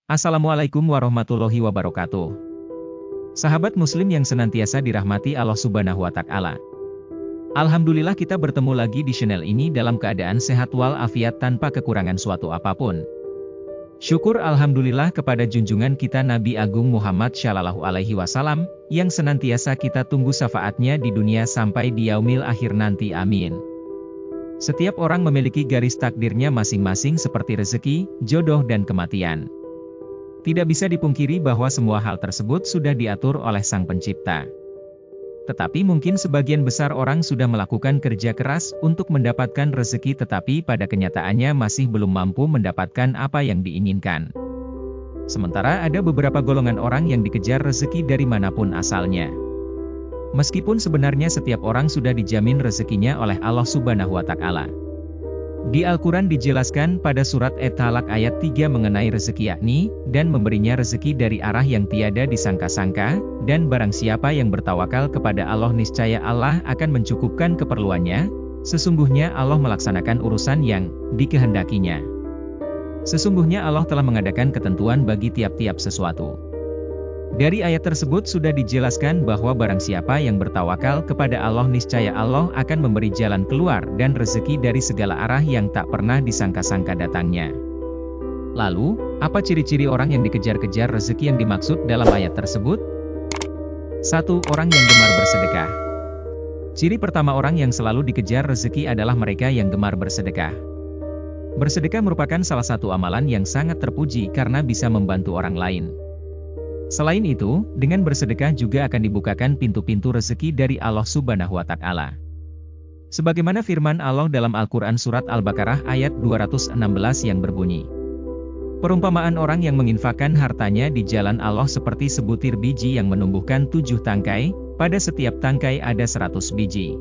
Assalamualaikum warahmatullahi wabarakatuh. Sahabat muslim yang senantiasa dirahmati Allah Subhanahu wa Ta'ala. Alhamdulillah kita bertemu lagi di channel ini dalam keadaan sehat walafiat tanpa kekurangan suatu apapun. Syukur alhamdulillah kepada junjungan kita Nabi Agung Muhammad Shallallahu Alaihi Wasallam yang senantiasa kita tunggu syafaatnya di dunia sampai di yaumil akhir nanti, amin. Setiap orang memiliki garis takdirnya masing-masing seperti rezeki, jodoh dan kematian. Tidak bisa dipungkiri bahwa semua hal tersebut sudah diatur oleh Sang Pencipta. Tetapi mungkin sebagian besar orang sudah melakukan kerja keras untuk mendapatkan rezeki tetapi pada kenyataannya masih belum mampu mendapatkan apa yang diinginkan. Sementara ada beberapa golongan orang yang dikejar rezeki dari manapun asalnya. Meskipun sebenarnya setiap orang sudah dijamin rezekinya oleh Allah Subhanahu wa Ta'ala. Di Al-Quran dijelaskan pada surat At-Talaq ayat 3 mengenai rezeki yakni, dan memberinya rezeki dari arah yang tiada disangka-sangka, dan barang siapa yang bertawakal kepada Allah niscaya Allah akan mencukupkan keperluannya, sesungguhnya Allah melaksanakan urusan yang dikehendakinya. Sesungguhnya Allah telah mengadakan ketentuan bagi tiap-tiap sesuatu. Dari ayat tersebut sudah dijelaskan bahwa barang siapa yang bertawakal kepada Allah niscaya Allah akan memberi jalan keluar dan rezeki dari segala arah yang tak pernah disangka-sangka datangnya. Lalu, apa ciri-ciri orang yang dikejar-kejar rezeki yang dimaksud dalam ayat tersebut? 1. Orang yang gemar bersedekah. Ciri pertama orang yang selalu dikejar rezeki adalah mereka yang gemar bersedekah. Bersedekah merupakan salah satu amalan yang sangat terpuji karena bisa membantu orang lain. Selain itu, dengan bersedekah juga akan dibukakan pintu-pintu rezeki dari Allah Subhanahu wa Ta'ala. Sebagaimana firman Allah dalam Al-Quran Surat Al-Baqarah ayat 216 yang berbunyi, perumpamaan orang yang menginfakkan hartanya di jalan Allah seperti sebutir biji yang menumbuhkan 7 tangkai, pada setiap tangkai ada 100 biji.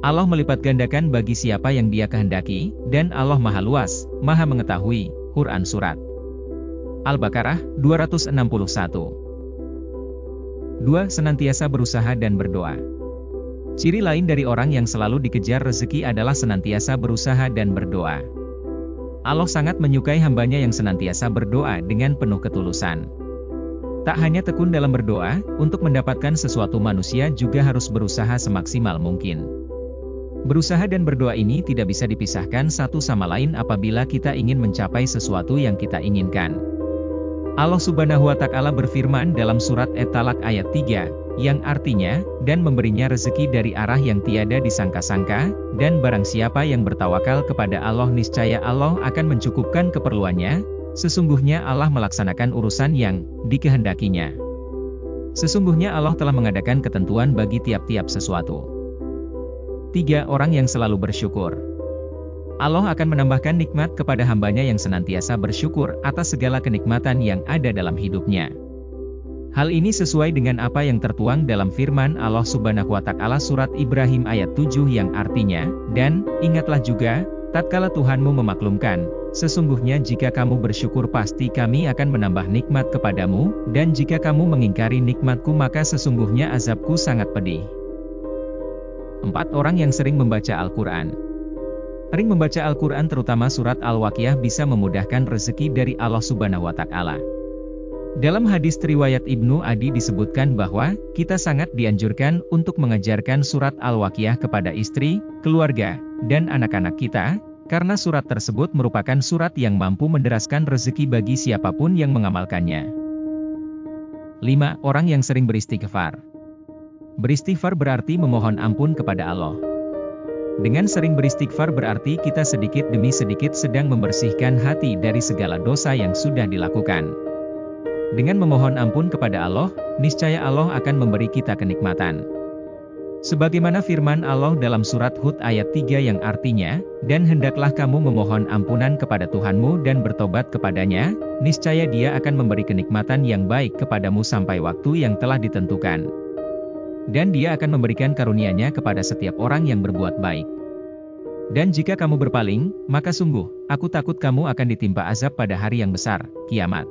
Allah melipat gandakan bagi siapa yang Dia kehendaki, dan Allah Maha Luas, Maha Mengetahui. Quran Surat Al-Baqarah 261. 2. Senantiasa berusaha dan berdoa. Ciri lain dari orang yang selalu dikejar rezeki adalah senantiasa berusaha dan berdoa. Allah sangat menyukai hambanya yang senantiasa berdoa dengan penuh ketulusan. Tak hanya tekun dalam berdoa, untuk mendapatkan sesuatu manusia juga harus berusaha semaksimal mungkin. Berusaha dan berdoa ini tidak bisa dipisahkan satu sama lain apabila kita ingin mencapai sesuatu yang kita inginkan. Allah Subhanahu wa Ta'ala berfirman dalam surat At-Talaq ayat 3, yang artinya, dan memberinya rezeki dari arah yang tiada disangka-sangka, dan barang siapa yang bertawakal kepada Allah niscaya Allah akan mencukupkan keperluannya, sesungguhnya Allah melaksanakan urusan yang dikehendakinya. Sesungguhnya Allah telah mengadakan ketentuan bagi tiap-tiap sesuatu. 3. Orang yang selalu bersyukur. Allah akan menambahkan nikmat kepada hambanya yang senantiasa bersyukur atas segala kenikmatan yang ada dalam hidupnya. Hal ini sesuai dengan apa yang tertuang dalam firman Allah Subhanahu wa Ta'ala surat Ibrahim ayat 7 yang artinya, dan ingatlah juga, tatkala Tuhanmu memaklumkan, sesungguhnya jika kamu bersyukur pasti kami akan menambah nikmat kepadamu, dan jika kamu mengingkari nikmatku maka sesungguhnya azabku sangat pedih. 4. Orang yang sering membaca Al-Quran. Sering membaca Al-Quran terutama surat Al-Waqiah bisa memudahkan rezeki dari Allah Subhanahu wa Ta'ala. Dalam hadis riwayat Ibnu Adi disebutkan bahwa, kita sangat dianjurkan untuk mengajarkan surat Al-Waqiah kepada istri, keluarga, dan anak-anak kita, karena surat tersebut merupakan surat yang mampu menderaskan rezeki bagi siapapun yang mengamalkannya. 5. Orang yang sering beristighfar. Beristighfar berarti memohon ampun kepada Allah. Dengan sering beristighfar berarti kita sedikit demi sedikit sedang membersihkan hati dari segala dosa yang sudah dilakukan. Dengan memohon ampun kepada Allah, niscaya Allah akan memberi kita kenikmatan. Sebagaimana firman Allah dalam surat Hud ayat 3 yang artinya, dan hendaklah kamu memohon ampunan kepada Tuhanmu dan bertobat kepadanya, niscaya Dia akan memberi kenikmatan yang baik kepadamu sampai waktu yang telah ditentukan. Dan Dia akan memberikan karunia-Nya kepada setiap orang yang berbuat baik. Dan jika kamu berpaling, maka sungguh, aku takut kamu akan ditimpa azab pada hari yang besar, kiamat.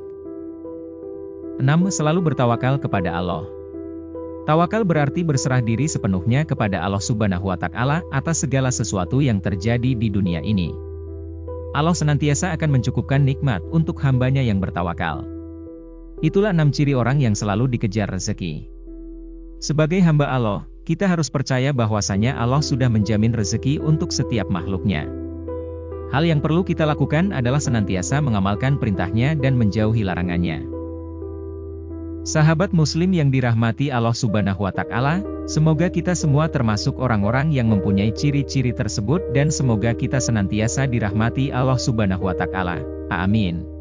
6. Selalu bertawakal kepada Allah. Tawakal berarti berserah diri sepenuhnya kepada Allah Subhanahu wa Ta'ala atas segala sesuatu yang terjadi di dunia ini. Allah senantiasa akan mencukupkan nikmat untuk hambanya yang bertawakal. Itulah 6 ciri orang yang selalu dikejar rezeki. Sebagai hamba Allah, kita harus percaya bahwasanya Allah sudah menjamin rezeki untuk setiap makhluknya. Hal yang perlu kita lakukan adalah senantiasa mengamalkan perintahnya dan menjauhi larangannya. Sahabat muslim yang dirahmati Allah Subhanahu wa Ta'ala, semoga kita semua termasuk orang-orang yang mempunyai ciri-ciri tersebut dan semoga kita senantiasa dirahmati Allah Subhanahu wa Ta'ala. Amin.